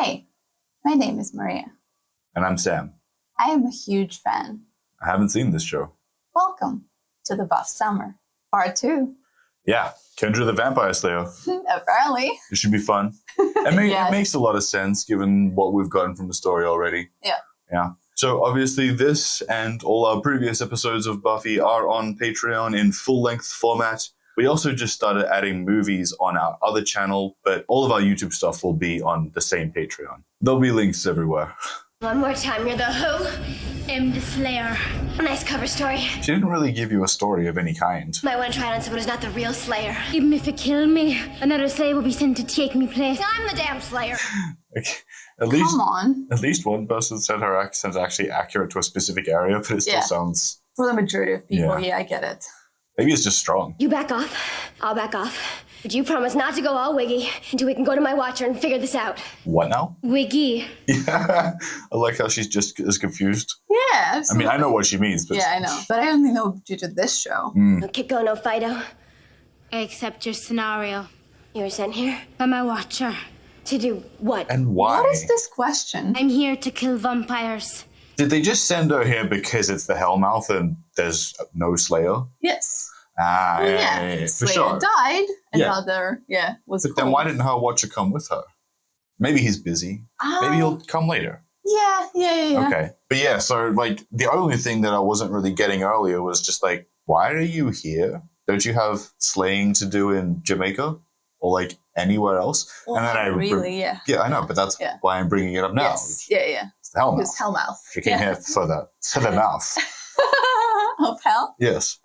Hi, my name is Maria. And I'm Sam. I am a huge fan. I haven't seen this show. Welcome to the Buff Summer, Part 2. Yeah, Kendra the Vampire Slayer. Apparently. It should be fun. It makes a lot of sense given what we've gotten from the story already. Yeah. So obviously this and all our previous episodes of Buffy are on Patreon in full-length format. We also just started adding movies on our other channel, but all of our YouTube stuff will be on the same Patreon. There'll be links everywhere. One more time, you're the who? I'm the Slayer. A nice cover story. She didn't really give you a story of any kind. Might want to try it on someone who's not the real Slayer. Even if it killed me, another Slayer will be sent to take me place. I'm the damn Slayer. At least, Come on. At least one person said her accent's actually accurate to a specific area, but it still sounds... For the majority of people, I get it. Maybe it's just strong. You back off. I'll back off. But you promise not to go all wiggy until we can go to my watcher and figure this out. What now? Wiggy. Yeah, I like how she's just as confused. Yeah. I mean, I know what she means, but... Yeah, I know. But I only know due to this show. No Kiko, no Fido. I accept your scenario. You were sent here By my watcher. to do what? And why? What is this question? I'm here to kill vampires. Did they just send her here because it's the Hellmouth and there's no Slayer? Yes. Ah, Well, yeah, for Slayer sure. died. Yeah. Another, was But then why didn't her watcher come with her? Maybe he's busy. Maybe he'll come later. Yeah. Okay. But yeah, so like the only thing that I wasn't really getting earlier was just like, why are you here? Don't you have slaying to do in Jamaica or like anywhere else? Well, and then not really, yeah. Yeah, I know, but that's why I'm bringing it up now. Yes. Yeah. It's the Hellmouth. It's Hellmouth. She came here for the mouth. Of hell? Yes.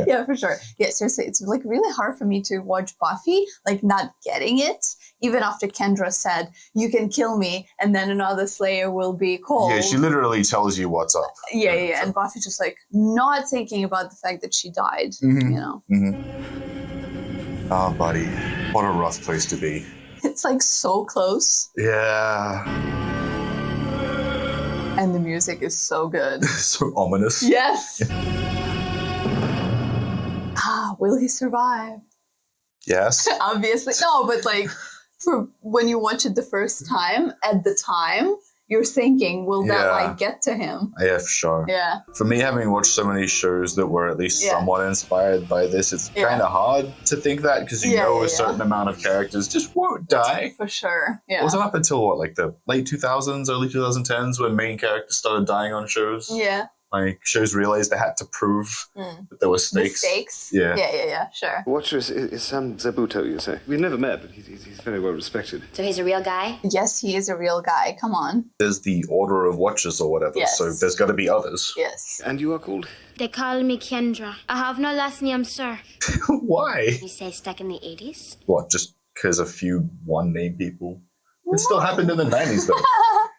Yeah, for sure. Yeah, seriously, it's like really hard for me to watch Buffy, like not getting it, even after Kendra said, you can kill me, and then another Slayer will be called. Yeah, she literally tells you what's up. Yeah, and Buffy just like not thinking about the fact that she died, Mm-hmm. you know? Mm-hmm. Oh, buddy. What a rough place to be. It's like so close, Yeah. and the music is so good. So ominous. Yes! Will he survive? Yes. Obviously. No, but like, for when you watch it the first time, at the time, you're thinking, will that like get to him? Yeah, for sure. Yeah. For me, having watched so many shows that were at least somewhat inspired by this, it's kind of hard to think that because you know a certain amount of characters just won't die. For sure. Yeah. It wasn't up until what, like the late 2000s, early 2010s when main characters started dying on shows. Yeah. Like shows realized they had to prove that there were stakes. The stakes? Yeah. Sure. Watcher is Sam Zabuto, you say? We've never met, but he's very well respected. So he's a real guy? Yes, he is a real guy. Come on. There's the Order of Watchers or whatever, so there's got to be others. Yes. And you are called? They call me Kendra. I have no last name, sir. Why? You say stuck in the 80s? What, just because a few one-name people? It still happened in the 90s, though.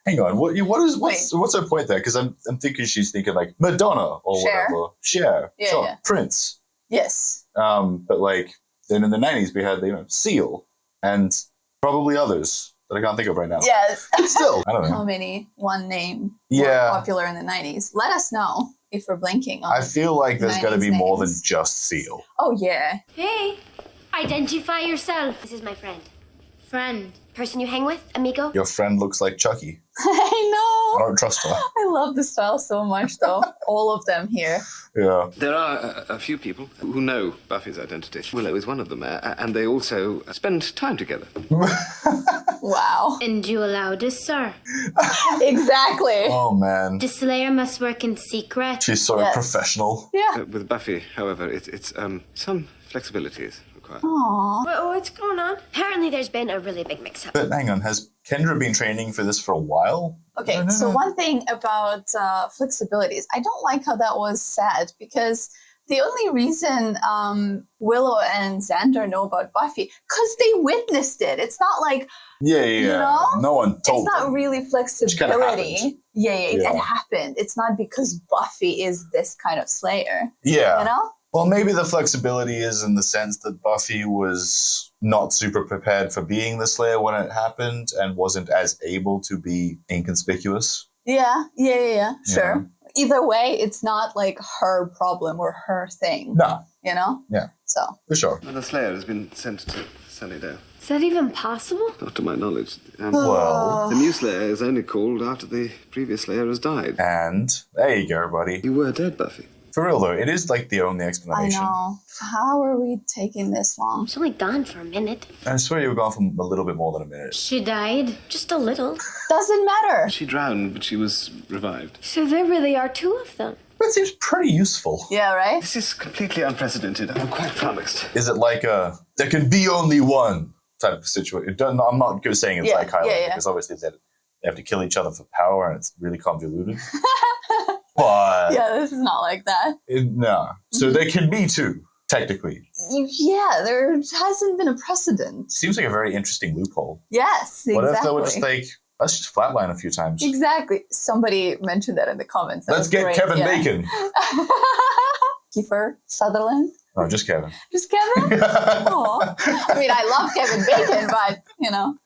Hang on, what's her point there? Because I'm thinking she's thinking like Madonna or whatever. Cher. Yeah, sure. yeah. Prince. Yes. But like then in the 90s we had Seal and probably others that I can't think of right now. Yes. But still, I don't know. How many one name were popular in the 90s? Let us know if we're blanking on I feel like there's got to be more than names. just Seal. Oh, yeah. Hey, identify yourself. This is my friend. Friend. Person you hang with? Amigo? Your friend looks like Chucky. I I know. don't trust her. I love the style so much, though. All of them here. Yeah. There are a few people who know Buffy's identity. Willow is one of them, and they also spend time together. Wow. And you allow this, sir? Exactly. Oh man. The Slayer must work in secret. She's so professional. Yeah. With Buffy, however, it's some flexibility is required. Aww. What's going on? Apparently there's been a really big mix-up. But hang on, has Kendra been training for this for a while? Okay, so one thing about flexibilities, I don't like how that was said because the only reason Willow and Xander know about Buffy, because they witnessed it. It's not like, you know? No one told It's not them. really flexibility. happened. Yeah, it happened. It's not because Buffy is this kind of Slayer. Yeah. You know? Well, maybe the flexibility is in the sense that Buffy was not super prepared for being the Slayer when it happened and wasn't as able to be inconspicuous. Yeah. Sure. Either way, it's not like her problem or her thing. No. You know? Yeah. So. For sure. Well, the Slayer has been sent to Sunnydale. Is that even possible? Not to my knowledge. Well, the new Slayer is only called after the previous Slayer has died. and there you go, buddy. You were dead, Buffy. For real though, it is like the only I explanation. know. How are we taking this long? She's only gone for a minute. I swear you were gone for a little bit more than a minute. She died. Just a little. Doesn't matter. She drowned, but she was revived. So there really are two of them. That seems pretty useful. Yeah, right? This is completely unprecedented. I'm quite flummoxed. Is it like a there can be only one type of situation? I'm not saying it's like Highlander because obviously they have to kill each other for power and it's really convoluted. But Yeah, this is not like that. no. So there can be two, technically. Yeah, there hasn't been a precedent. Seems like a very interesting loophole. Yes, exactly. What if they were just like, let's just flatline a few times? Exactly. Somebody mentioned that in the comments. That Let's was get great. Kevin Yeah. Bacon. Kiefer Sutherland. No, just Kevin. Just Kevin? Aw. I mean, I love Kevin Bacon, but, you know.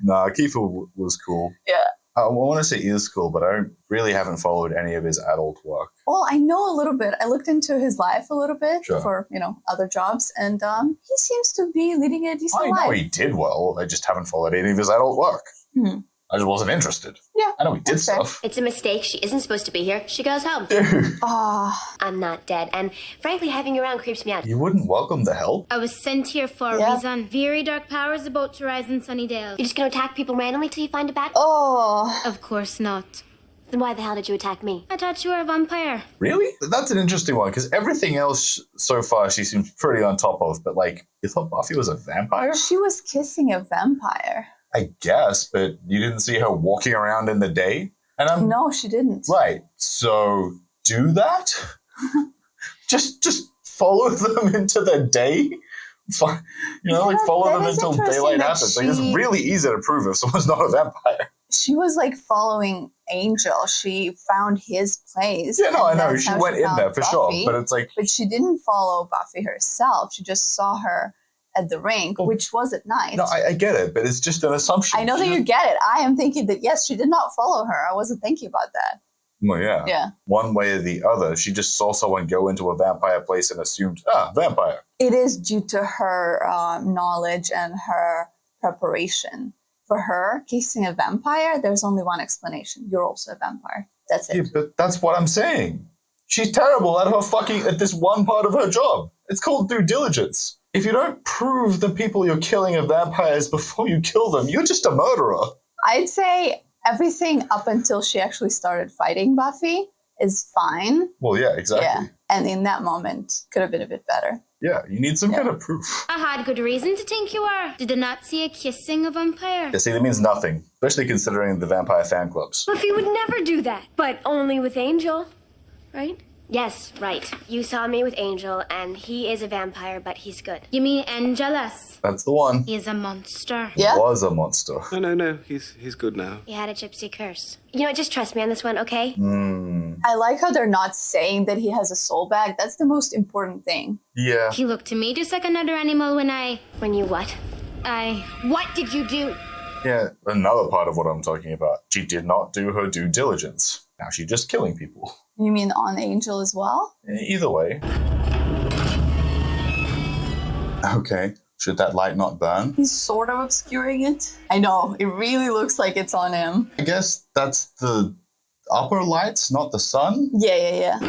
Nah, Kiefer was cool. Yeah. I want to say he is cool, but I really haven't followed any of his adult work. Well, I know a little bit. I looked into his life a little bit Sure. for, other jobs, and he seems to be leading a decent I life. know he did well. I just haven't followed any of his adult work. Hmm. I just wasn't interested. Yeah, I know he did that's fair. stuff. It's a mistake. She isn't supposed to be here. She goes home. Dude, Ah, I'm not dead. And frankly, having you around creeps me out. you wouldn't welcome the help? I was sent here for a Yeah. reason. Very dark powers about to rise in Sunnydale. You're just gonna attack people randomly till you find a bat? oh. Of course not. Then why the hell did you attack me? I thought you were a vampire. Really? That's an interesting one, because everything else so far she seems pretty on top of, but like, you thought Buffy was a vampire? She was kissing a vampire. I guess, but you didn't see her walking around in the day? And I'm No, she didn't. right. So do that? just follow them into the day? Follow that them is until interesting daylight that happens. Like, it's she- really easy to prove if someone's not a vampire. She was like following Angel. She found his place. Yeah, no, I and know. that's She how went in found there for sure. Buffy. But it's like, But she didn't follow Buffy herself. She just saw her at the rink, which was at night. no, I get it, but it's just an assumption. I know that you get it. I am thinking that, yes, she did not follow her. I wasn't thinking about that. Well, yeah. Yeah. One way or the other. She just saw someone go into a vampire place and assumed, vampire. It is due to her knowledge and her preparation. For her, kissing a vampire, there's only one explanation. You're also a vampire. That's it. Yeah, but that's what I'm saying. She's terrible at at this one part of her job. It's called due diligence. If you don't prove the people you're killing are vampires before you kill them, you're just a murderer. I'd say everything up until she actually started fighting Buffy is fine. Well, yeah, exactly. Yeah. And in that moment, could have been a bit better. Yeah, you need some kind of proof. I had good reason to think you were. Did I not see a kissing a vampire? Yeah, see, that means nothing, especially considering the vampire fan clubs. Buffy would never do that. But only with Angel, right? Yes, right. You saw me with Angel, and he is a vampire, but he's good. You mean Angelus? That's the one. He is a monster. Yeah. Was a monster. No. He's good now. He had a gypsy curse. You know what? Just trust me on this one, okay? I like how they're not saying that he has a soul bag. That's the most important thing. Yeah. He looked to me just like another animal When you what? What did you do? Yeah, another part of what I'm talking about. She did not do her due diligence. Now she's just killing people. You mean on Angel as well? Either way. Okay. Should that light not burn? He's sort of obscuring it. I know. It really looks like it's on him. I guess that's the upper lights, not the sun? Yeah.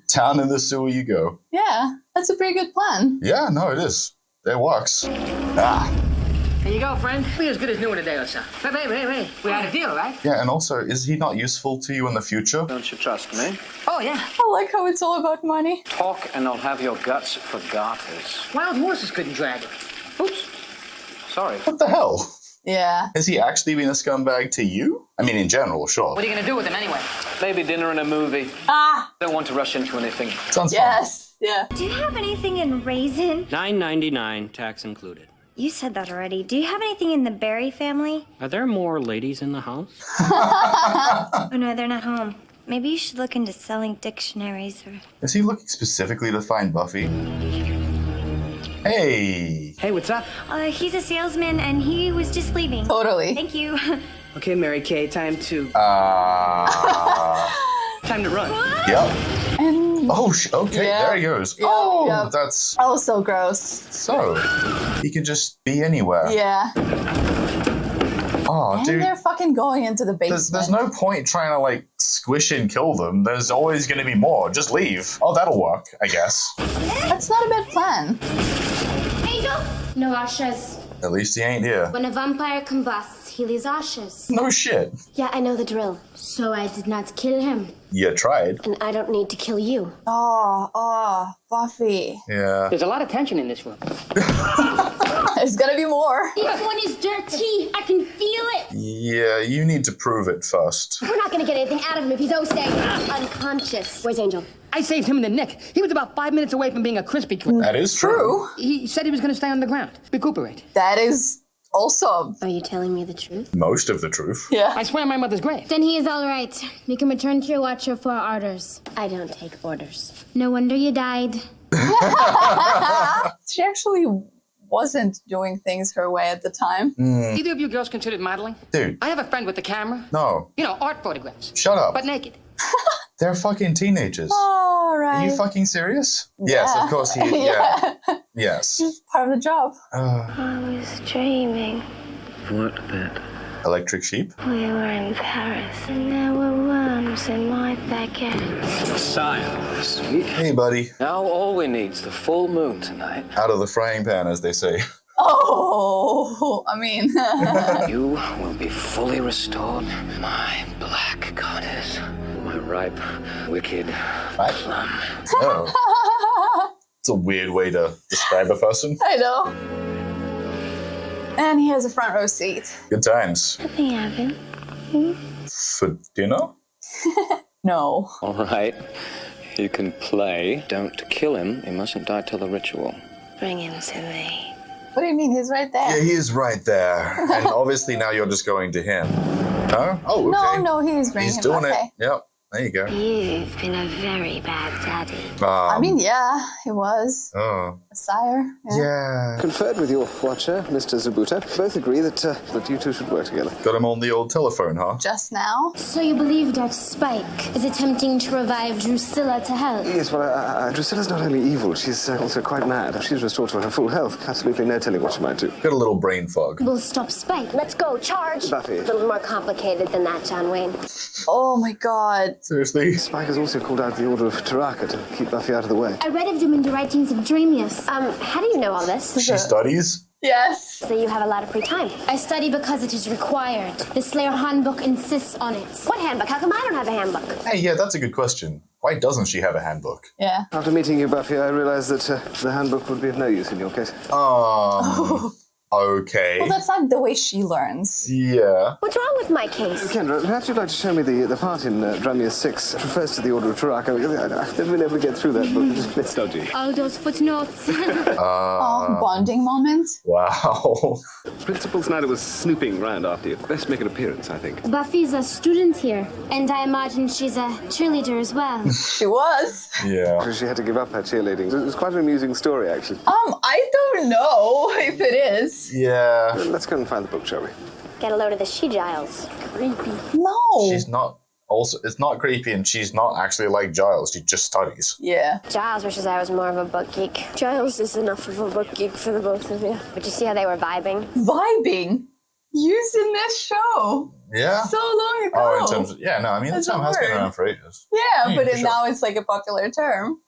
Down in the sewer you go. Yeah, that's a pretty good plan. Yeah, no, it is. It works. Here you go, friend. Be as good as new in a day or so. Hey. We had a deal, right? Yeah, and also, is he not useful to you in the future? Don't you trust me? Oh, yeah. I like how it's all about money. Talk and I'll have your guts for garters. Wild horses couldn't drag it. Oops. Sorry. What the hell? Yeah. Has he actually been a scumbag to you? I mean, in general, sure. What are you going to do with him anyway? Maybe dinner and a movie. Ah, Don't want to rush into anything. Sounds yes. Yeah. Do you have anything in raisin? $9.99, tax included. You said that already. Do you have anything in the Berry family? Are there more ladies in the house? Oh no, they're not home. Maybe you should look into selling dictionaries or... Is he looking specifically to find Buffy? Hey! Hey, what's up? He's a salesman and he was just leaving. Totally. Thank you. Okay, Mary Kay, time to Time run. Yep. And Oh, okay, there he goes. That's... That was so gross. So, he can just be anywhere. Yeah. Oh, and dude. they're fucking going into the basement. There's no point trying to, like, squish and kill them. There's always going to be more. Just leave. Oh, that'll work, I guess. That's not a bad plan. Angel? No ashes. At least he ain't here. When a vampire combusts, he leaves ashes. No shit. Yeah, I know the drill. So I did not kill him. You tried. And I don't need to kill you. Oh, Buffy. Yeah. There's a lot of tension in this room. There's gonna be more. This one is dirty. I can feel it. Yeah, you need to prove it first. We're not gonna get anything out of him if he's unconscious. Where's Angel? I saved him in the nick. He was about 5 minutes away from being a Krispy Kreme. That is true. He said he was going to stay on the ground, recuperate. That is also... Are you telling me the truth? Most of the truth. Yeah. I swear on my mother's grave. Then he is all right. You can return to your watcher for orders. I don't take orders. No wonder you died. She actually wasn't doing things her way at the time. Either of you girls considered modeling? Dude. I have a friend with the camera. No. You know, art photographs. Shut up. But naked. They're fucking teenagers. All right. Are you fucking serious? Yes, of course he... Yeah. Yes. It's part of the job. I was dreaming. What bit? Electric sheep? We were in Paris, and there were worms in my baguette. Sire, sweet. Hey, buddy. Now all we need's the full moon tonight. Out of the frying pan, as they say. Oh, I mean... You will be fully restored, my black goddess. My ripe, wicked plum. Oh. It's a weird way to describe a person. I know. And he has a front row seat. Good times. Nothing happened. For dinner? No. All right, you can play. Don't kill him. He mustn't die till the ritual. Bring him to me. What do you mean? He's right there. Yeah, he is right there. And obviously now you're just going to him. No? Oh, okay. No, he's bringing He's him. doing Okay. it. Yep. There you go. You've been a very bad daddy. I mean, yeah, he was Oh. a sire. Yeah. Conferred with your watcher, Mr. Zabuta. Both agree that you two should work together. Got him on the old telephone, huh? Just now. So you believe that Spike is attempting to revive Drusilla to health? Yes, well, Drusilla's not only evil, she's also quite mad. She's restored to her full health. Absolutely no telling what she might do. Got a little brain fog. We'll stop Spike. Let's go, charge! Buffy. A little more complicated than that, John Wayne. Oh my God. Seriously? Spike has also called out the Order of Taraka to keep Buffy out of the way. I read of them in the writings of Dreamius. How do you know all this? She studies? Yes. So you have a lot of free time. I study because it is required. The Slayer handbook insists on it. What handbook? How come I don't have a handbook? Hey, yeah, that's a good question. Why doesn't she have a handbook? Yeah. After meeting you, Buffy, I realized that the handbook would be of no use in your case. Okay. Well, that's not the way she learns. Yeah. What's wrong with my case? Kendra, perhaps you'd like to show me the part in Dramius 6. It refers to the Order of Taraka. I've never been able to get through that book. It's a bit dodgy. All those footnotes. Oh, bonding moment. Wow. Principal Snyder was snooping round after you. Best make an appearance, I think. Buffy's a student here, and I imagine she's a cheerleader as well. She was. Yeah. She had to give up her cheerleading. It was quite an amusing story, actually. I don't know if it is. Yeah. Let's go and find the book, shall we? Get a load of the she-giles. Creepy. No. She's not... Also, it's not creepy, and she's not actually like Giles. She just studies. Yeah. Giles wishes I was more of a book geek. Giles is enough of a book geek for the both of you. But you see how they were vibing? Vibing? Used in this show. Yeah. So long ago. Oh, in terms of... Yeah, no, I mean, the That's a term has been word. around for ages. Yeah, but for sure. now it's like a popular term.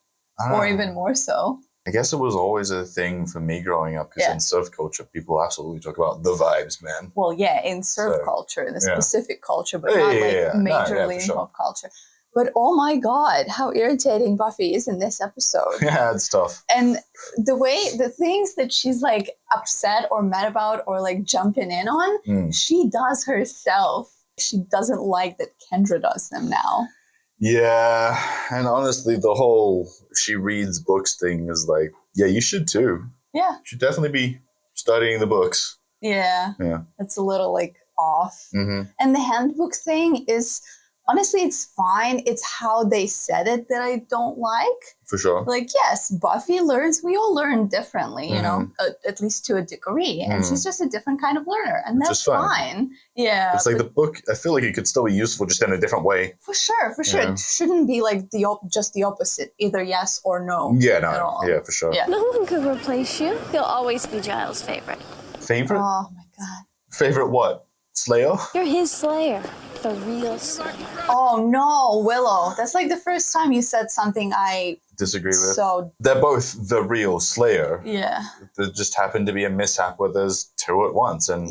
Or even more so. I guess it was always a thing for me growing up, because Yeah. in surf culture, people absolutely talk about the vibes, man. Well, yeah, in surf So, culture, the yeah. specific culture, but Yeah, not yeah, like yeah. No, yeah, majorly for in sure. pop culture. But oh my God, how irritating Buffy is in this episode. Yeah, it's tough. And the things that she's like upset or mad about or like jumping in on, she does herself. She doesn't like that Kendra does them now. Yeah, and honestly, the whole she reads books thing is like, yeah, you should too. Yeah. You should definitely be studying the books. Yeah. Yeah. It's a little like off. Mm-hmm. And the handbook thing is honestly, it's fine. It's how they said it that I don't like. For sure. Like, yes, Buffy learns. We all learn differently, you know, at least to a degree. And she's just a different kind of learner. And that's fine. Yeah. It's like the book, I feel like it could still be useful just in a different way. For sure. It shouldn't be like just the opposite, either yes or no. Yeah, no. At all. Yeah, for sure. Yeah. No one could replace you. You'll always be Giles' favorite. Favorite? Oh, my God. Favorite what? Slayer? You're his Slayer. The real Slayer. Oh, no, Willow. That's like the first time you said something I disagree with. So they're both the real Slayer. Yeah. There just happened to be a mishap where there's two at once. And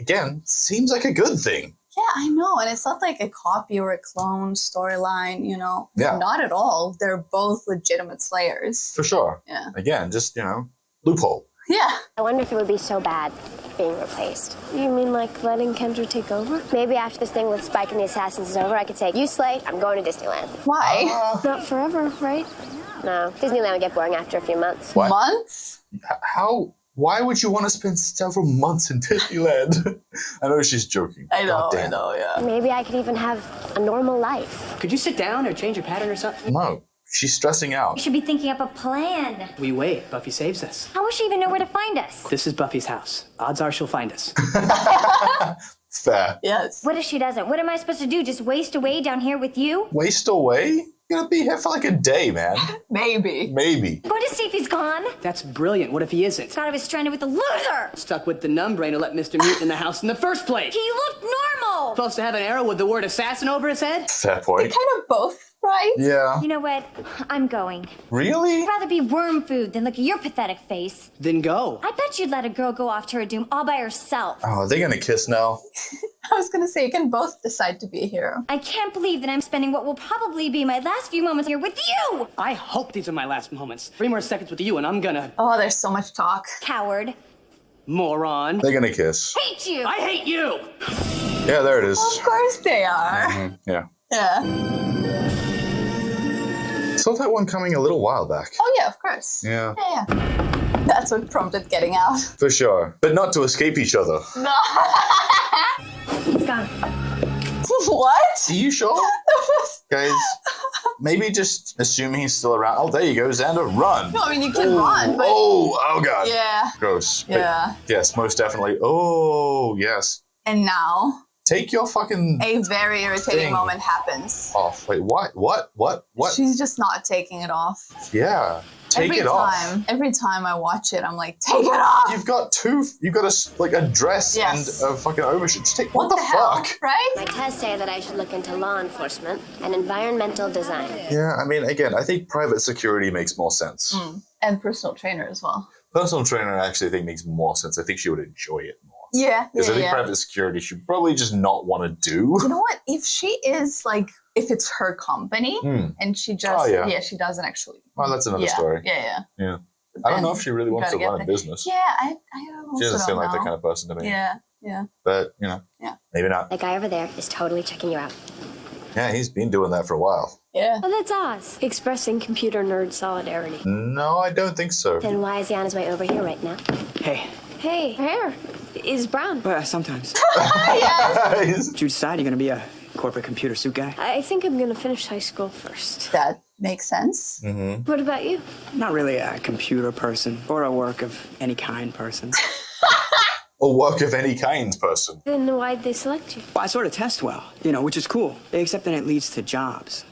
again, seems like a good thing. Yeah, I know. And it's not like a copy or a clone storyline, you know? Yeah. Not at all. They're both legitimate Slayers. For sure. Yeah. Again, just, you know, loophole. Yeah. I wonder if it would be so bad being replaced. You mean like letting Kendra take over? Maybe after this thing with Spike and the Assassins is over, I could say, you Slay, I'm going to Disneyland. Why? Not forever, right? No, Disneyland would get boring after a few months. What? Months? How? Why would you want to spend several months in Disneyland? I know she's joking. I know, yeah. Maybe I could even have a normal life. Could you sit down or change your pattern or something? No. She's stressing out. You should be thinking up a plan. We wait. Buffy saves us. How will she even know where to find us? This is Buffy's house. Odds are she'll find us. Fair. Yes. What if she doesn't? What am I supposed to do? Just waste away down here with you? Waste away? You're gonna be here for like a day, man. Maybe. Maybe. I'm going to see if he's gone. That's brilliant. What if he isn't? Thought I was stranded with a loser. Stuck with the numb brain who let Mr. Mutant in the house in the first place. He looked normal. Supposed to have an arrow with the word assassin over his head? Fair point. Kind of both, right? Yeah. You know what? I'm going. Really? I'd rather be worm food than look at your pathetic face. Then go. I bet you'd let a girl go off to her doom all by herself. Oh, are they gonna kiss now? I was going to say, you can both decide to be a hero. I can't believe that I'm spending what will probably be my last few moments here with you! I hope these are my last moments. 3 more seconds with you and I'm gonna... Oh, there's so much talk. Coward. Moron. They're gonna kiss. Hate you! I hate you! Yeah, there it is. Of course they are. Yeah. Yeah. Saw that one coming a little while back. Oh, yeah, of course. Yeah. Yeah. That's what prompted getting out. For sure. But not to escape each other. No. It's gone. What? Are you sure? Guys, maybe just assume he's still around. Oh, there you go, Xander. Run. No, I mean, you can run, but... Oh, God. Yeah. Gross. But Yeah. yes, most definitely. Oh, yes. And now, Take your fucking a very irritating thing moment happens. off. Wait, what? What? She's just not taking it off. Yeah. Take it off. Every time I watch it, I'm like, take it off. You've got a dress Yes. and a fucking overshoot. Just take, what the hell, fuck? right? My tests say that I should look into law enforcement and environmental design. Yeah, I mean, again, I think private security makes more sense. And personal trainer as well. Personal trainer, I actually think makes more sense. I think she would enjoy it more. Yeah, Because I think yeah. private security she'd probably just not want to do. You know what? If she is like, if it's her company and she just, she doesn't actually. Well, that's another story. Yeah. Yeah. I don't know if she really wants to run a business. Yeah, I She doesn't seem like know. that kind of person to me. Yeah. But, maybe not. That guy over there is totally checking you out. Yeah, he's been doing that for a while. Yeah. Oh, that's Oz, expressing computer nerd solidarity. No, I don't think so. Then why is he on his way over here right now? Hey. Hey, her hair is brown. Sometimes. Yes. Did you decide you're gonna be a corporate computer suit guy? I think I'm gonna finish high school first. That makes sense. What about you? Not really a computer person or a work of any kind person. A work of any kind person. Then why'd they select you? Well, I sort of test well, which is cool. Except then it leads to jobs.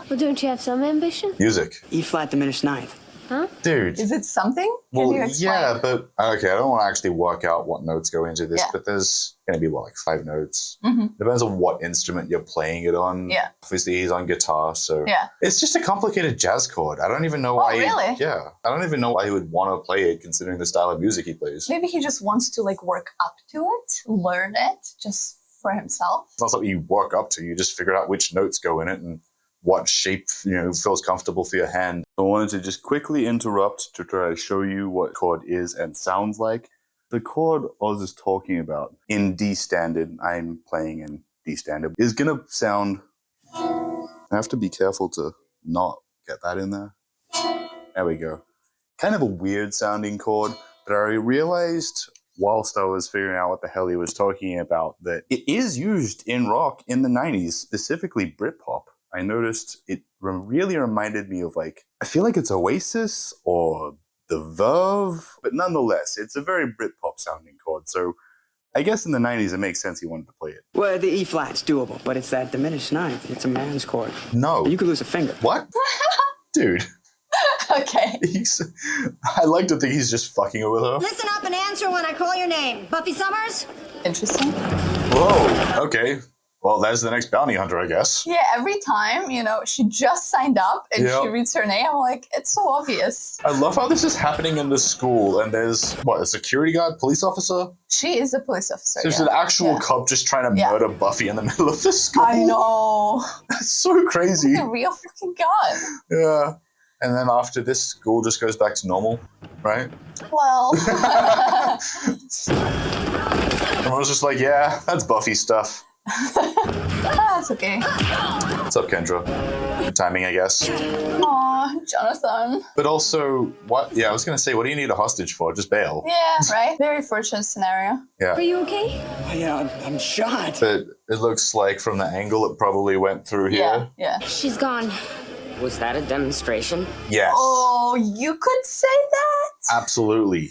Well, don't you have some ambition? Music. E flat diminished ninth. Huh? Dude. Is it something? Well, Can you explain? yeah, but okay, I don't want to actually work out what notes go into this, but there's going to be, like 5 notes? Depends on what instrument you're playing it on. Yeah. Obviously, he's on guitar, so Yeah. it's just a complicated jazz chord. I don't even know why. Really? Yeah. I don't even know why he would want to play it, considering the style of music he plays. Maybe he just wants to like work up to it, learn it just for himself. It's not something you work up to. You just figure out which notes go in it and what shape feels comfortable for your hand. I wanted to just quickly interrupt to try to show you what chord is and sounds like. The chord Oz is talking about in D standard, I'm playing in D standard, is going to sound... I have to be careful to not get that in there. There we go. Kind of a weird sounding chord, but I realized whilst I was figuring out what the hell he was talking about, that it is used in rock in the 90s, specifically Britpop. I noticed it really reminded me of, like, I feel like it's Oasis or The Verve, but nonetheless, it's a very Britpop sounding chord. So I guess in the 90s, it makes sense he wanted to play it. Well, the E flat's doable, but it's that diminished ninth. It's a man's chord. No. You could lose a finger. What? Dude. Okay. I like to think he's just fucking with her. Listen up and answer when I call your name. Buffy Summers? Interesting. Whoa. Okay. Well, that's the next bounty hunter, I guess. Yeah, every time, she just signed up and she reads her name, I'm like, it's so obvious. I love how this is happening in the school, and there's, a security guard, police officer? She is a police officer. So there's an actual cop just trying to murder Buffy in the middle of the school. I know. That's so crazy. A real freaking gun. Yeah. And then after this, school just goes back to normal, right? Well. Everyone's just like, yeah, that's Buffy stuff. That's okay. What's up, Kendra? Good timing, I guess. Aw, Jonathan. But also, what? Yeah, I was going to say, what do you need a hostage for? Just bail. Yeah, right? Very fortunate scenario. Yeah. Are you okay? Oh, yeah, I'm shot. But it looks like from the angle, it probably went through here. Yeah. She's gone. Was that a demonstration? Yes. Oh, you could say that? Absolutely.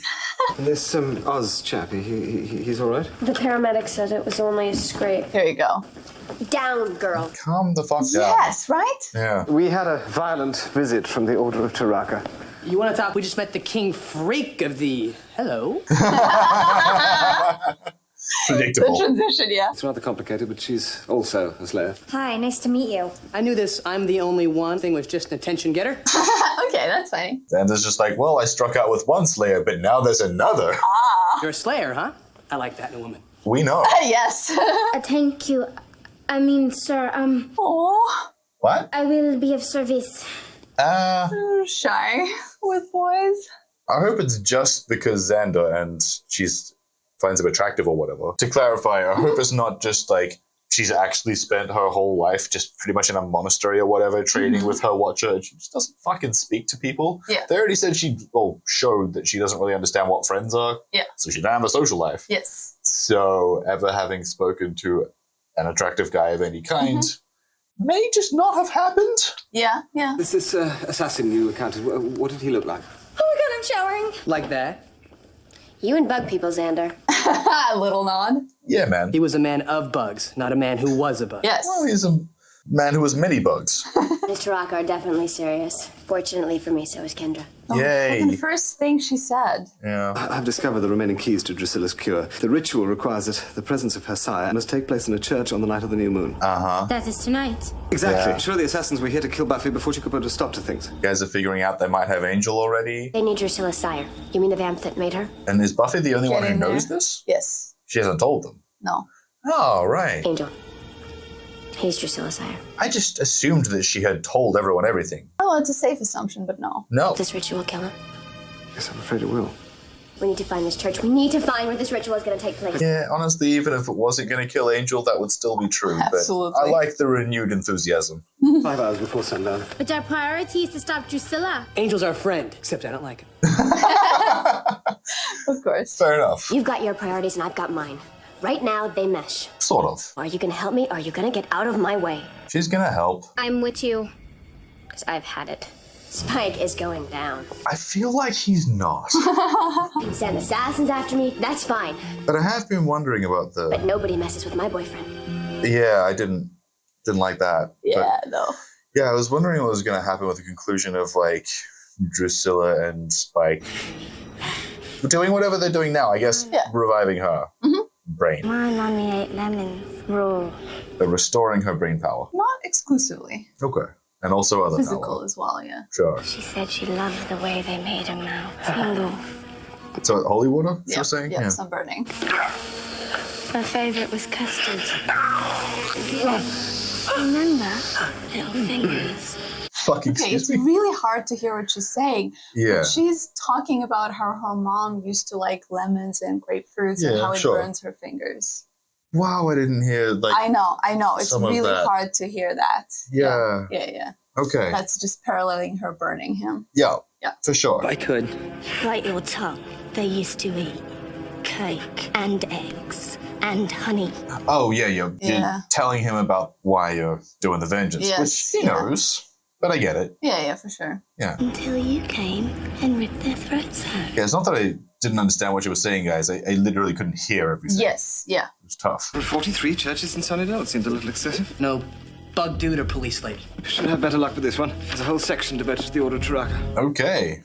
This Oz chap, he's all right? The paramedic said it was only a scrape. There you go. Down, girl. Calm the fuck down. Yes, right? Yeah. We had a violent visit from the Order of Taraka. You want to talk? We just met the king freak of the... Hello? Predictable. The transition, yeah. It's rather complicated, but she's also a slayer. Hi, nice to meet you. I knew this I'm the only one thing was just an attention getter. Okay, that's funny. And there's just like, well, I struck out with one slayer, but now there's another. You're a slayer, huh? I like that in a woman. We know. Yes. Thank you. I mean, sir, Aww. What? I will be of service. Shy with boys. I hope it's just because Xander and she's finds him attractive or whatever. To clarify, I hope it's not just like she's actually spent her whole life just pretty much in a monastery or whatever, trading with her watcher, and she just doesn't fucking speak to people. Yeah. They already said showed that she doesn't really understand what friends are. Yeah. So she doesn't have a social life. Yes. So ever having spoken to an attractive guy of any kind may just not have happened. Yeah. This assassin you encountered, what did he look like? Oh my god, I'm showering. Like that? You and bug people, Xander. Little nod. Yeah, man. He was a man of bugs, not a man who was a bug. Yes. Well, he's a man who has many bugs. Mr. Rock are definitely serious. Fortunately for me, so is Kendra. Yay. The first thing she said. Yeah. I've discovered the remaining keys to Drusilla's cure. The ritual requires that the presence of her sire must take place in a church on the night of the new moon. That is tonight. Exactly. Yeah. Sure, the assassins were here to kill Buffy before she could put a stop to things. You guys are figuring out they might have Angel already. They need Drusilla's sire. You mean the vamp that made her? And is Buffy the only Get one who in knows there. this? Yes. She hasn't told them. No. Oh, right. Angel. He's Drusilla's sire. I just assumed that she had told everyone everything. Oh, it's a safe assumption, but no. No. This ritual kill him. Yes, I'm afraid it will. We need to find this church. We need to find where this ritual is going to take place. Yeah, honestly, even if it wasn't going to kill Angel, that would still be true. Absolutely. But I like the renewed enthusiasm. 5 hours before sundown. But our priority is to stop Drusilla. Angel's our friend, except I don't like him. Of course. Fair enough. You've got your priorities and I've got mine. Right now, they mesh. Sort of. Are you going to help me or are you going to get out of my way? She's going to help. I'm with you. Because I've had it. Spike is going down. I feel like he's not. You can send assassins after me. That's fine. But I have been wondering about the... But nobody messes with my boyfriend. Yeah, I didn't like that. Yeah, But, no. yeah, I was wondering what was going to happen with the conclusion of, like, Drusilla and Spike doing whatever they're doing now. I guess reviving her brain. 1 on the 8 lemons rule. They're restoring her brain power. Not exclusively. Okay. And also other Physical power. as well, yeah. Sure. She said she loved the way they made her mouth tingle. So holy water, she was saying? Yeah, some burning. Her favorite was custard. Remember? Little fingers. Fucking Okay, excuse it's me. really hard to hear what she's saying. Yeah. But she's talking about how her mom used to like lemons and grapefruits and Yeah, how it sure. burns her fingers. Wow, I didn't hear, like... I know. It's some of really that. hard to hear that. Yeah. Yeah. Okay. That's just paralleling her burning him. Yeah. Yeah. For sure. I could. Bite your tongue. They used to eat cake and eggs and honey. Oh, yeah, you're telling him about why you're doing the vengeance, which he knows, but I get it. Yeah, for sure. Yeah. Until you came and ripped their throats out. Yeah, it's not that I didn't understand what you were saying, guys. I literally couldn't hear everything. Yes, yeah. It was tough. 43 churches in Sunnydale. It seemed a little excessive. No bug dude or police lady. Should have better luck with this one. There's a whole section devoted to the Order of Taraka. Okay.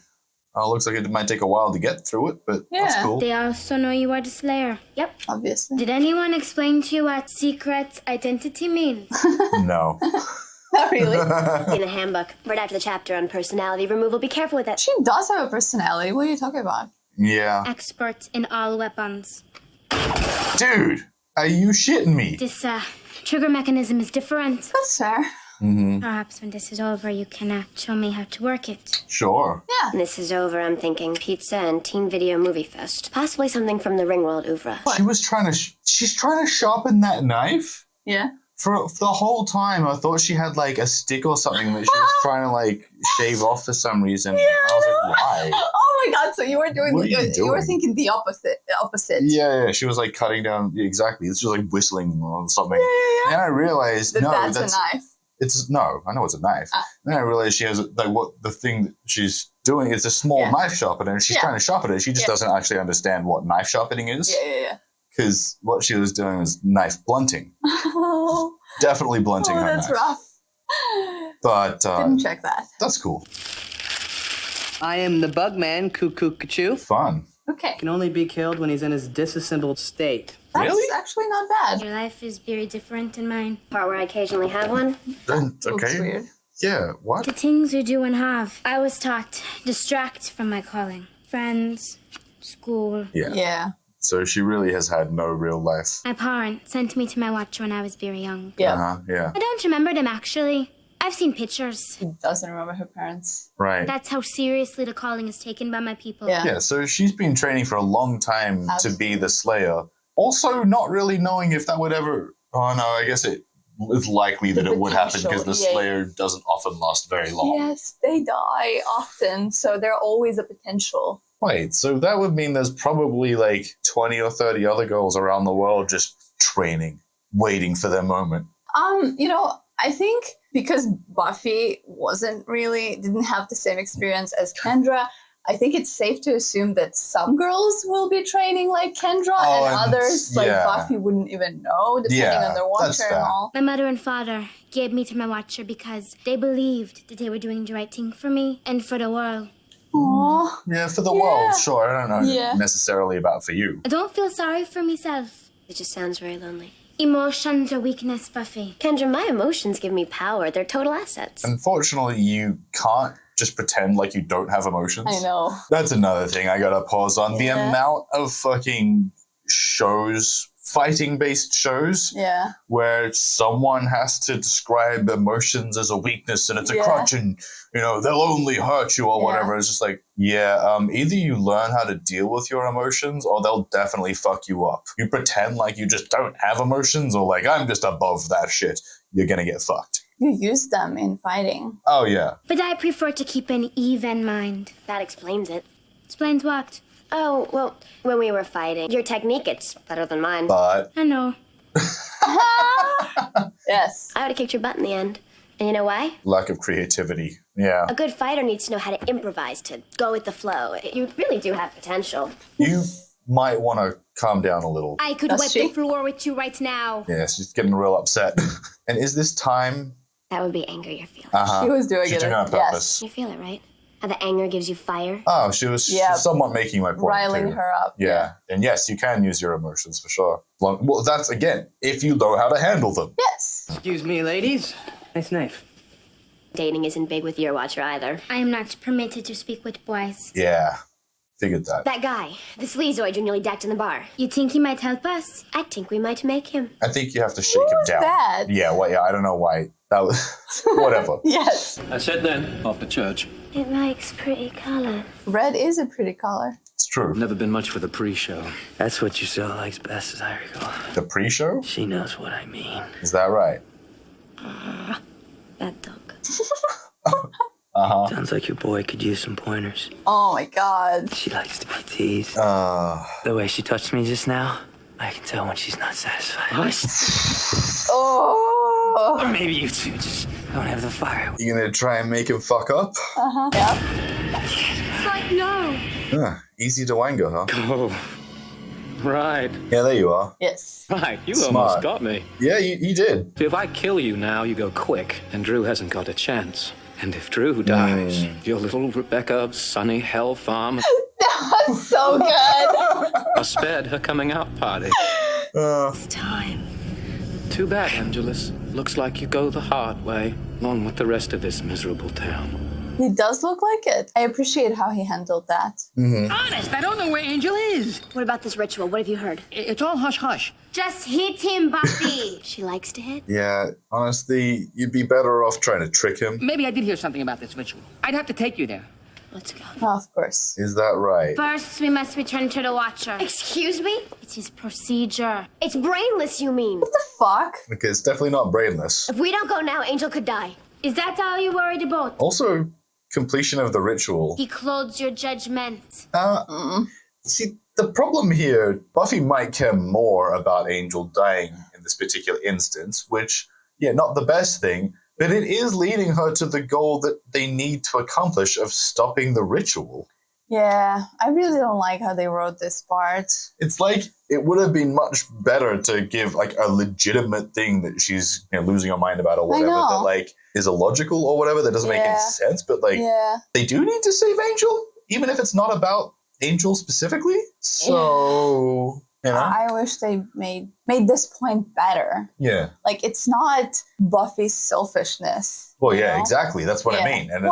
Looks like it might take a while to get through it, but that's cool. They also know you are the Slayer. Yep, obviously. Did anyone explain to you what secret identity means? No. Not really. In the handbook, right after the chapter on personality removal, be careful with it. She does have a personality. What are you talking about? Yeah. Expert in all weapons. Dude, are you shitting me? This trigger mechanism is different. That's fair. Mm-hmm. Perhaps when this is over, you can show me how to work it. Sure. Yeah. When this is over, I'm thinking pizza and teen video movie fest. Possibly something from the Ringworld oeuvre. She was trying to... she's trying to sharpen that knife? Yeah. For the whole time, I thought she had, like, a stick or something that she was trying to, like, shave off for some reason. Yeah, I was like, why? Oh my god, so you were doing... What are you You were doing? thinking the opposite. Yeah, she was, like, cutting down... Exactly. She was, like, whistling or something. Yeah. And I realized, That's a knife. I know it's a knife. Then I realized she has, like, what the thing that she's doing is a small knife sharpener, and she's trying to sharpen it. She just doesn't actually understand what knife sharpening is. Yeah. Because what she was doing was knife blunting. Definitely blunting her that's knife. rough. But Didn't check that. That's cool. I am the bug man, Cuckoo. Fun. Okay. Can only be killed when he's in his disassembled state. That's actually not bad. Your life is very different than mine. Part where I occasionally have one. Okay. Weird. Yeah, what? The things you do and have. I was taught distract from my calling. Friends, school. Yeah. So she really has had no real life. My parents sent me to my watcher when I was very young. Yeah. Yeah. I don't remember them, actually. I've seen pictures. She doesn't remember her parents. Right. That's how seriously the calling is taken by my people. Yeah, so she's been training for a long time to be the Slayer. Also, not really knowing if that would ever... Oh, no, I guess it is likely that it would happen because the Slayer doesn't often last very long. Yes, they die often, so there's always a potential. Wait, so that would mean there's probably like 20 or 30 other girls around the world just training, waiting for their moment. I think because Buffy didn't have the same experience as Kendra, I think it's safe to assume that some girls will be training like Kendra and others like Buffy wouldn't even know, depending on their watcher and all. My mother and father gave me to my watcher because they believed that they were doing the right thing for me and for the world. Aww. Yeah, for the world, sure. I don't know necessarily about for you. I don't feel sorry for myself. It just sounds very lonely. Emotions are weakness, Buffy. Kendra, my emotions give me power. They're total assets. Unfortunately, you can't just pretend like you don't have emotions. I know. That's another thing I gotta pause on. The amount of fucking shows, fighting-based shows, where someone has to describe emotions as a weakness and it's a crutch and, they'll only hurt you or whatever. It's just like, either you learn how to deal with your emotions or they'll definitely fuck you up. You pretend like you just don't have emotions or like, I'm just above that shit. You're gonna get fucked. You use them in fighting. Oh, yeah. But I prefer to keep an even mind. That explains it. Explains what? Oh, well, when we were fighting, your technique, it's better than mine. But... I know. Yes. I would have kicked your butt in the end. And you know why? Lack of creativity. Yeah. A good fighter needs to know how to improvise, to go with the flow. You really do have potential. You might want to calm down a little. I could wipe the floor with you right now. Yeah, she's getting real upset. And is this time... That would be anger you're feeling. She was doing She's it. doing it on purpose. You feel it, right? How the anger gives you fire. Oh, she was somewhat making my point. Riling her up. Yeah. And yes, you can use your emotions for sure. Well, that's, again, if you know how to handle them. Yes. Excuse me, ladies. Nice knife. Dating isn't big with your watcher either. I am not permitted to speak with boys. Yeah. Figured that. That guy, the sleazoid you nearly decked in the bar. You think he might help us? I think we might make him. I think you have to shake him down. That? Yeah, I don't know why. That was... Whatever. Yes. That's it then, off to church. It likes pretty color. Red is a pretty color. It's true. Never been much for the pre-show. That's what Giselle likes best, as I recall. The pre-show? She knows what I mean. Is that right? Bad dog. Sounds like your boy could use some pointers. Oh my god. She likes to be teased. The way she touched me just now, I can tell when she's not satisfied. Oh. Or maybe you two just don't have the fire. You gonna try and make him fuck up? Yeah. It's like, no. Easy to anger, huh? Oh, right. Yeah, there you are. Yes. Right, you Smart. almost got me. Yeah, you did. If I kill you now, you go quick, and Drew hasn't got a chance. And if Drew dies, your little Rebecca sunny hell farm That was so good. are spared her coming out party. It's time. Too bad, Angelus. Looks like you go the hard way, along with the rest of this miserable town. He does look like it. I appreciate how he handled that. Honest, I don't know where Angel is. What about this ritual? What have you heard? It's all hush-hush. Just hit him, Buffy. She likes to hit. Yeah, honestly, you'd be better off trying to trick him. Maybe I did hear something about this ritual. I'd have to take you there. Let's go. Oh, of course. Is that right? First, we must return to the Watcher. Excuse me? It is procedure. It's brainless, you mean? What the fuck? Okay, it's definitely not brainless. If we don't go now, Angel could die. Is that all you worried about? Also, completion of the ritual. He clothes your judgment. See, the problem here, Buffy might care more about Angel dying in this particular instance, which, yeah, not the best thing, but it is leading her to the goal that they need to accomplish of stopping the ritual. Yeah, I really don't like how they wrote this part. It's like it would have been much better to give like a legitimate thing that she's losing her mind about or whatever that like is illogical or whatever that doesn't make any sense. But like they do need to save Angel, even if it's not about Angel specifically. So I wish they made this point better. Yeah. Like it's not Buffy's selfishness. Well, yeah, exactly. That's what I mean. And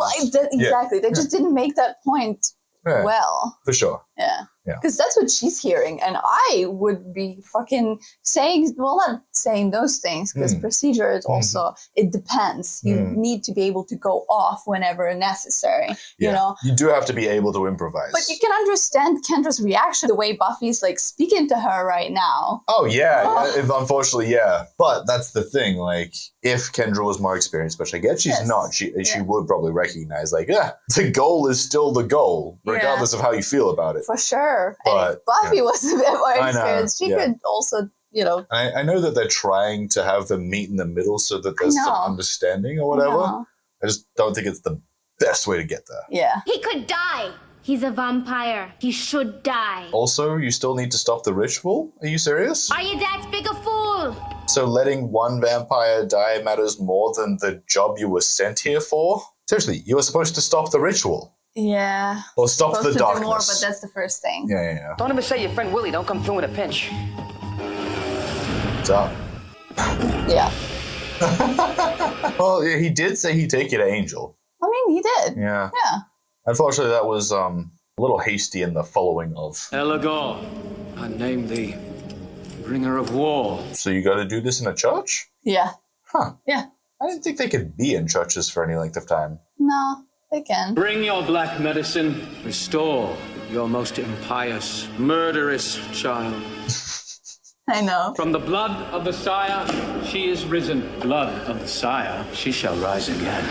exactly. They just didn't make that point well. For sure. Yeah. Because that's what she's hearing. And I would be fucking saying, well, not saying those things, because procedure is also, it depends. You need to be able to go off whenever necessary, you know? You do have to be able to improvise. But you can understand Kendra's reaction, the way Buffy's like speaking to her right now. Oh, yeah. Unfortunately, yeah. But that's the thing. Like, if Kendra was more experienced, which I get she's not, she would probably recognize, like, the goal is still the goal, regardless of how you feel about it. For sure. But, and if Buffy was a bit more experienced, she could also, I know that they're trying to have them meet in the middle so that there's some understanding or whatever. I just don't think it's the best way to get there. Yeah. He could die. He's a vampire. He should die. Also, you still need to stop the ritual? Are you serious? Are you that big a fool? So letting one vampire die matters more than the job you were sent here for? Seriously, you were supposed to stop the ritual. Yeah. Or stop the darkness. Do more, but that's the first thing. Yeah. Don't ever say your friend Willie don't come through in a pinch. What's up? Yeah. Well, he did say he'd take you to Angel. I mean, he did. Yeah. Yeah. Unfortunately, that was a little hasty in the following of. Elagor, I name thee bringer of war. So you got to do this in a church? Yeah. Huh. Yeah. I didn't think they could be in churches for any length of time. No, they can. Bring your black medicine. Restore your most impious, murderous child. I know. From the blood of the sire, she is risen. Blood of the sire, she shall rise again.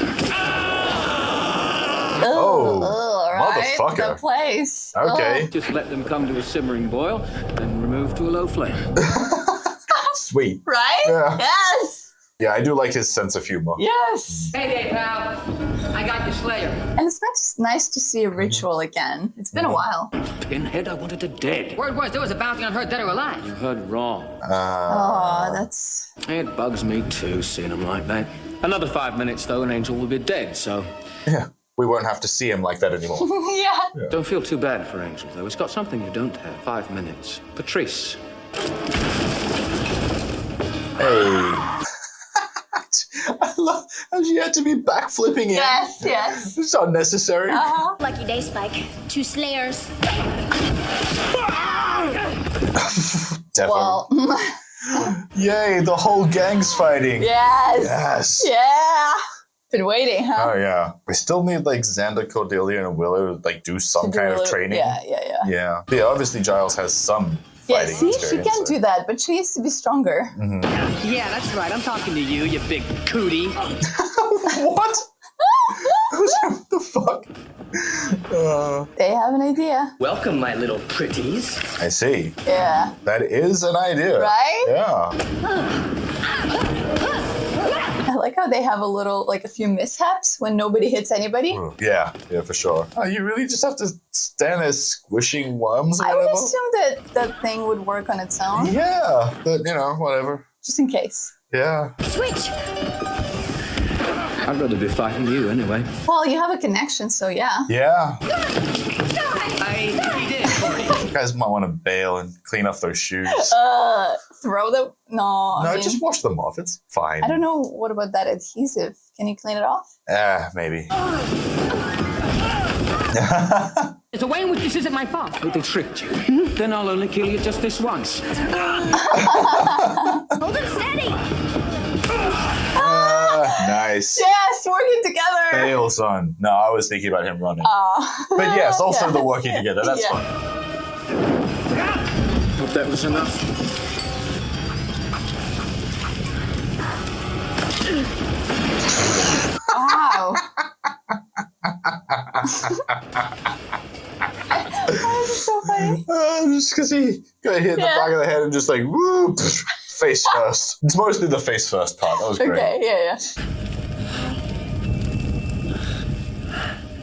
Right? Motherfucker. The place. Okay. Just let them come to a simmering boil, then remove to a low flame. Sweet. Right? Yeah. Yes. Yeah, I do like his sense of humor. Yes. Hey there, pal. I got your Slayer. And it's not just nice to see a ritual again. It's been a while. Pinhead, I wanted her dead. Word was there was a bounty on her, dead or alive. You heard wrong. That's... It bugs me too, seeing him like that. Another 5 minutes, though, and Angel will be dead, so... Yeah, we won't have to see him like that anymore. Yeah. Don't feel too bad for Angel, though. It's got something you don't have. 5 minutes. Patrice. Hey. I love how she had to be backflipping it. Yes. It's unnecessary. Lucky day, Spike. 2 slayers. Definitely. Well. Yay, the whole gang's fighting. Yes. Yeah. Been waiting, huh? Oh, yeah. We still need, like, Xander, Cordelia, and Willow to, like, do some kind of training. Yeah. But yeah, obviously Giles has some fighting see, experience. she can do that, but she needs to be stronger. Yeah, that's right. I'm talking to you, you big cootie. What? fuck? They have an idea. Welcome, my little pretties. I see. Yeah. That is an idea. Right? Yeah. I like how they have a few mishaps when nobody hits anybody. Yeah, for sure. Oh, you really just have to stand there squishing worms or I would whatever? assume that thing would work on its own. Yeah, but whatever. Just in case. Yeah. Switch! I'd rather be fighting you anyway. Well, you have a connection, so yeah. Yeah. I did for you. You guys might want to bail and clean off those shoes. Throw them? No. I mean, just wash them off. It's fine. I don't know. What about that adhesive? Can you clean it off? Maybe. It's a way in which this isn't my fault. They tricked you. Then I'll only kill you just this once. Hold it steady! Nice. Yes, working together. Bail, son. No, I was thinking about him running. But yes, also the working together. That's fun. Hope that was enough. Wow. That is so funny. Just because he got hit in the back of the head and just like, whoop, face first. It's mostly the face first part. That was great. Okay, yeah.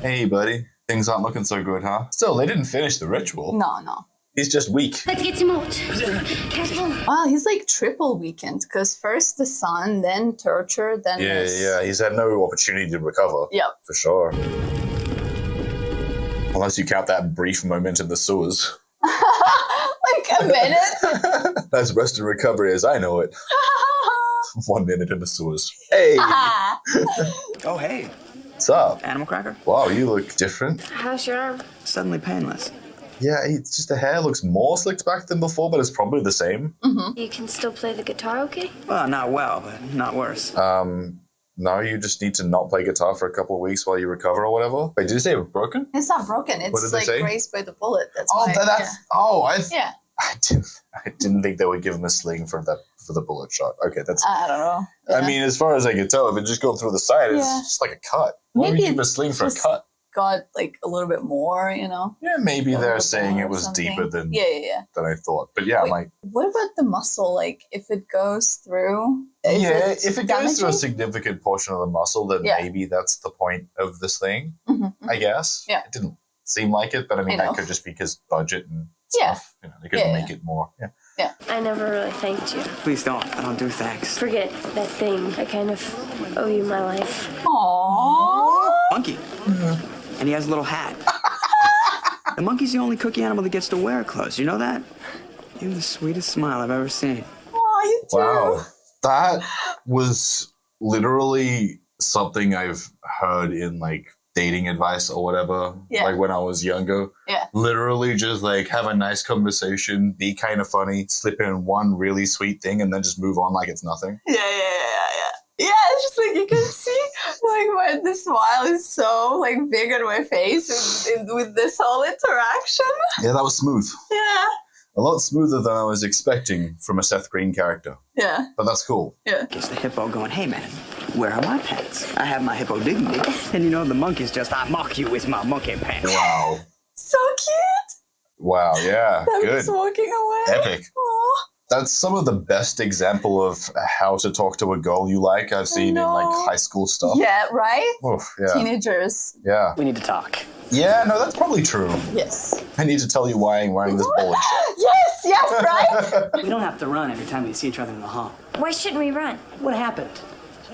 Hey, buddy. Things aren't looking so good, huh? Still, they didn't finish the ritual. No. He's just weak. Let's get some out. Careful. Wow, he's like triple weakened because first the sun, then torture, then this. Yeah. He's had no opportunity to recover. Yep. For sure. Unless you count that brief moment in the sewers. Like a minute? That's rest and recovery as I know it. 1 minute in the sewers. Hey! Oh, hey. What's up? Animal cracker? Wow, you look different. How's your arm? Suddenly painless. Yeah, it's just the hair looks more slicked back than before, but it's probably the same. Mm-hmm. You can still play the guitar okay? Well, not well, but not worse. No, you just need to not play guitar for a couple of weeks while you recover or whatever. Wait, did you say it was broken? It's not broken. It's like grazed by the bullet. That's why. I didn't think they would give him a sling for the bullet shot. Okay, that's. I don't know. Yeah. I mean, as far as I can tell, if it just goes through the side, it's just like a cut. Why would you give him a sling for a cut? Got like a little bit more, Yeah, maybe they're saying it was deeper than than I thought. But yeah, wait, what about the muscle? Like, if it goes through, if it goes through a significant portion of the muscle, then maybe that's the point of this thing. Mm-hmm. I guess. Yeah, it didn't seem like it, but I mean that could just be because budget and stuff. They couldn't make it more. Yeah. I never really thanked you. Please don't. I don't do thanks. Forget that thing. I kind of owe you my life. Aww. Monkey. And he has a little hat. The monkey's the only cookie animal that gets to wear clothes. You know that? You have the sweetest smile I've ever seen. Oh, you too. Wow. That was literally something I've heard in like dating advice or whatever. Yeah. Like when I was younger. Yeah. Literally just like have a nice conversation, be kind of funny, slip in one really sweet thing and then just move on like it's nothing. Yeah. Yeah, it's just like you can see like the smile is so like big on my face with this whole interaction. Yeah, that was smooth. Yeah. A lot smoother than I was expecting from a Seth Green character. Yeah. But that's cool. Yeah. It's the hippo going, hey man, where are my pants? I have my hippo dignity. And the monkey's just, I mock you with my monkey pants. Wow. So cute. Wow, yeah. Them Good. just walking away. Epic. Aww. That's some of the best example of how to talk to a girl you like I've seen in like high school stuff. Yeah, right? Oof, yeah. Teenagers. Yeah. We need to talk. Yeah, no, that's probably true. Yes. I need to tell you why I'm wearing this bowling shirt. Yes, right? We don't have to run every time we see each other in the hall. Why shouldn't we run? What happened?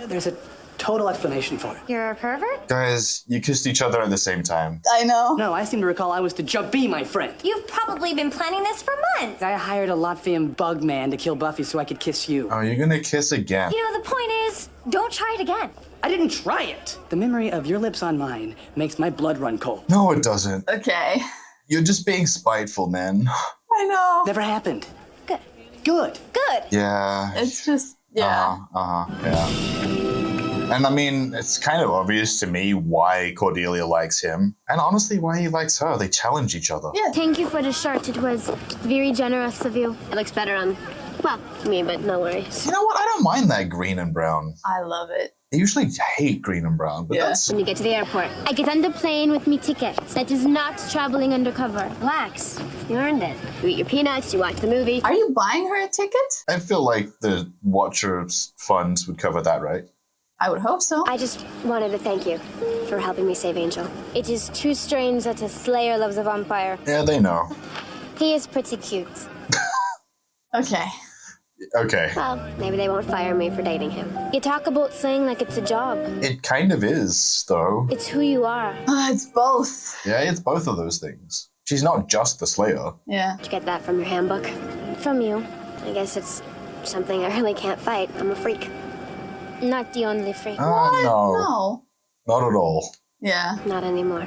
There's a total explanation for it. You're a pervert? Guys, you kissed each other at the same time. I know. No, I seem to recall I was to be my friend. You've probably been planning this for months. I hired a Latvian bug man to kill Buffy so I could kiss you. Oh, you're gonna kiss again. You know, the point is, don't try it again. I didn't try it. The memory of your lips on mine makes my blood run cold. No, it doesn't. Okay. You're just being spiteful, man. I know. Never happened. Good. Good. Good. Yeah. It's just, yeah. Yeah. And I mean, it's kind of obvious to me why Cordelia likes him. And honestly, why he likes her. They challenge each other. Yeah. Thank you for the shirt. It was very generous of you. It looks better on Well, me, but no worries. You know what? I don't mind that green and brown. I love it. I usually hate green and brown, but that's... When you get to the airport, I get on the plane with me tickets. That is not traveling undercover. relax. You earned it. You eat your peanuts, you watch the movie. Are you buying her a ticket? I feel like the Watchers funds would cover that, right? I would hope so. I just wanted to thank you for helping me save Angel. It is too strange that a slayer loves a vampire. Yeah, they know. He is pretty cute. Okay. Okay. Well, maybe they won't fire me for dating him. You talk about slaying like it's a job. It kind of is, though. It's who you are. It's both. Yeah, it's both of those things. She's not just the Slayer. Yeah. Did you get that from your handbook? From you. I guess it's something I really can't fight. I'm a freak. Not the only freak. No. No. Not at all. Yeah. Not anymore.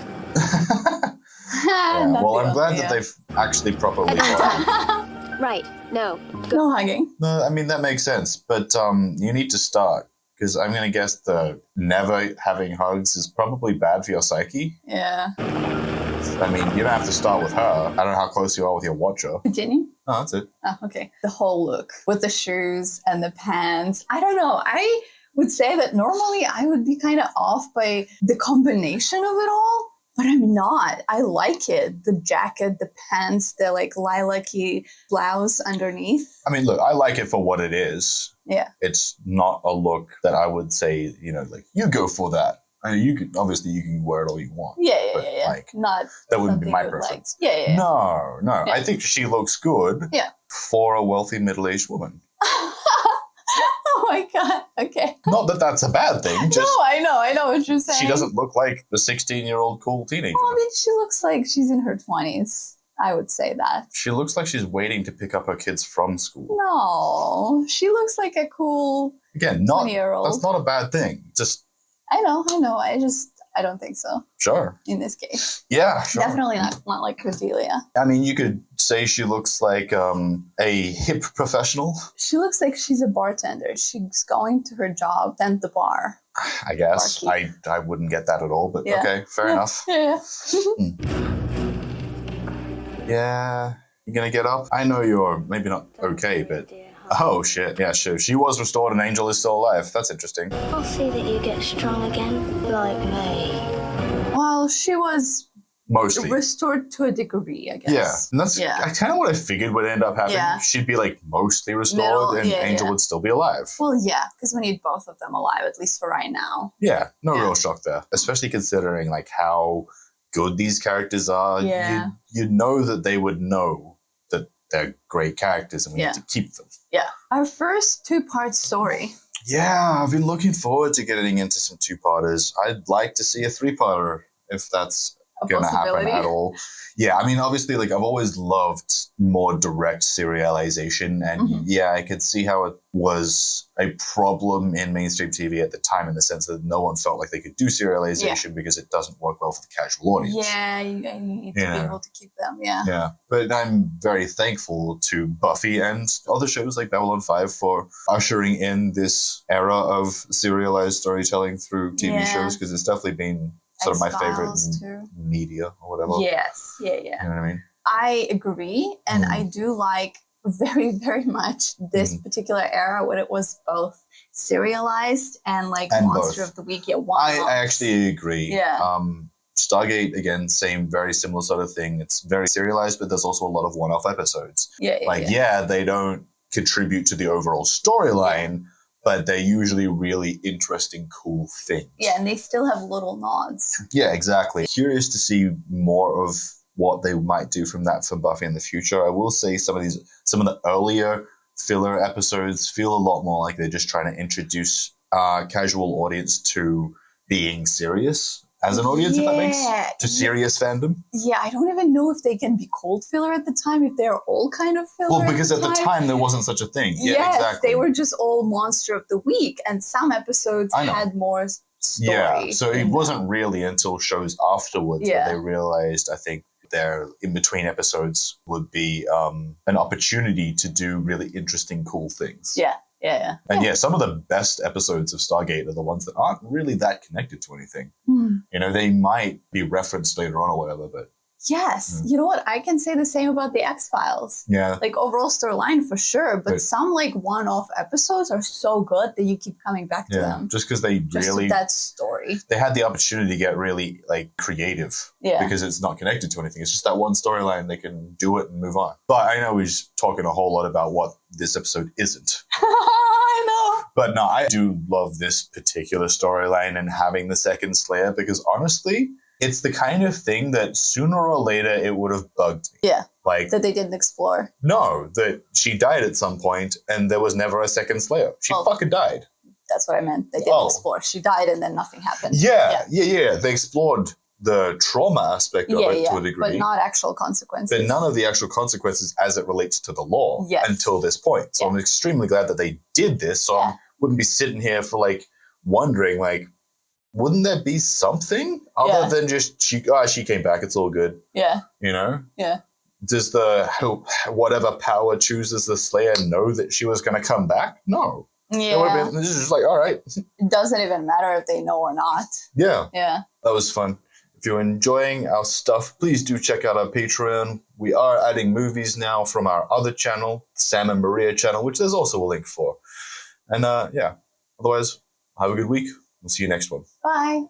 Yeah, well, I'm glad that they've actually properly Right. No. No hugging. No, I mean, that makes sense. But you need to start. Because I'm going to guess the never having hugs is probably bad for your psyche. Yeah. I mean, you don't have to start with her. I don't know how close you are with your watcher. Continue. Oh, that's it. Oh, okay. The whole look with the shoes and the pants. I don't know. I would say that normally I would be kind of off by the combination of it all, but I'm not. I like it. The jacket, the pants, the like lilac-y blouse underneath. I mean, look, I like it for what it is. Yeah. It's not a look that I would say, you know, like, you go for that. I mean, you can wear it all you want. Yeah. Like, not that wouldn't be my something with, preference. Like, yeah. No. Yeah. I think she looks good. Yeah. For a wealthy middle-aged woman. Oh my God. Okay. Not that that's a bad thing. Just no, I know what you're saying. she doesn't look like the 16-year-old cool teenager. Well, I mean, she looks like she's in her 20s. I would say that. She looks like she's waiting to pick up her kids from school. No, she looks like a cool Again, 20-year-old. That's not a bad thing. Just I know. I don't think so. Sure. In this case. Yeah, sure. Definitely not like Cordelia. I mean, you could say she looks like a hip professional. She looks like she's a bartender. She's going to her job and the bar. I guess. I wouldn't get that at all, but yeah. Okay, fair enough. Yeah. Yeah. You gonna get up? I know you're maybe not okay, but... Oh, shit. Yeah, sure. She was restored and Angel is still alive. That's interesting. I'll see that you get strong again, like me. Well, she was mostly restored to a degree, I guess. Yeah. And that's kind of what I figured would end up happening. Yeah. She'd be like mostly restored and Angel would still be alive. Well, yeah, because we need both of them alive, at least for right now. Yeah. No real shock there. Especially considering like how good these characters are. Yeah. You know that they would know that they're great characters and we need to keep them. Yeah. Our first 2-part story. Yeah, I've been looking forward to getting into some 2-parters. I'd like to see a 3-parter if that's going to happen at all. Yeah, I mean, obviously, like I've always loved more direct serialization, and I could see how it was a problem in mainstream TV at the time in the sense that no one felt like they could do serialization because it doesn't work well for the casual audience. Yeah, you need to be able to keep them, Yeah, but I'm very thankful to Buffy and other shows like Babylon 5 for ushering in this era of serialized storytelling through TV shows, because it's definitely been sort of my favorite media or whatever. Yes, yeah. You know what I mean? I agree, and I do like very, very much this particular era when it was both serialized and like Monster of the Week. Yeah, I actually agree. Yeah. Stargate, again, very similar sort of thing. It's very serialized, but there's also a lot of one-off episodes. They don't contribute to the overall storyline, but they're usually really interesting, cool things. Yeah, and they still have little nods. Yeah, exactly. Curious to see more of what they might do from that for Buffy in the future. I will say some of the earlier filler episodes feel a lot more like they're just trying to introduce casual audience to being serious as an audience, if that makes to serious fandom. Yeah, I don't even know if they can be cold filler at the time, if they're all kind of filler. Well, because at the time there wasn't such a thing. Yeah, yes, exactly. They were just all Monster of the Week, and some episodes had more story. Yeah, so it wasn't really until shows afterwards that they realized, I think, their in-between episodes would be an opportunity to do really interesting, cool things. Yeah. And some of the best episodes of Stargate are the ones that aren't really that connected to anything. You know, they might be referenced later on or whatever, but Yes. You know what? I can say the same about the X-Files. Yeah. Like overall storyline for sure, but some like one-off episodes are so good that you keep coming back to them. Just because they really... that story. They had the opportunity to get really like creative. Yeah. Because it's not connected to anything. It's just that one storyline. They can do it and move on. But I know we're just talking a whole lot about what this episode isn't. I know. But no, I do love this particular storyline and having the second Slayer because honestly... It's the kind of thing that sooner or later it would have bugged me. Yeah. Like that they didn't explore. No, that she died at some point and there was never a second Slayer. She fucking died. That's what I meant. They didn't explore. She died and then nothing happened. Yeah. They explored the trauma aspect of it to a degree. But not actual consequences. But none of the actual consequences as it relates to the law until this point. So I'm extremely glad that they did this. So I wouldn't be sitting here for like wondering like, wouldn't there be something other than just she came back, it's all good. Yeah. You know? Yeah. Does whatever power chooses the Slayer know that she was going to come back? No. Yeah. This is just like, all right. It doesn't even matter if they know or not. Yeah. Yeah. That was fun. If you're enjoying our stuff, please do check out our Patreon. We are adding movies now from our other channel, Sam and Maria channel, which there's also a link for. And otherwise, have a good week. We'll see you next one. Bye.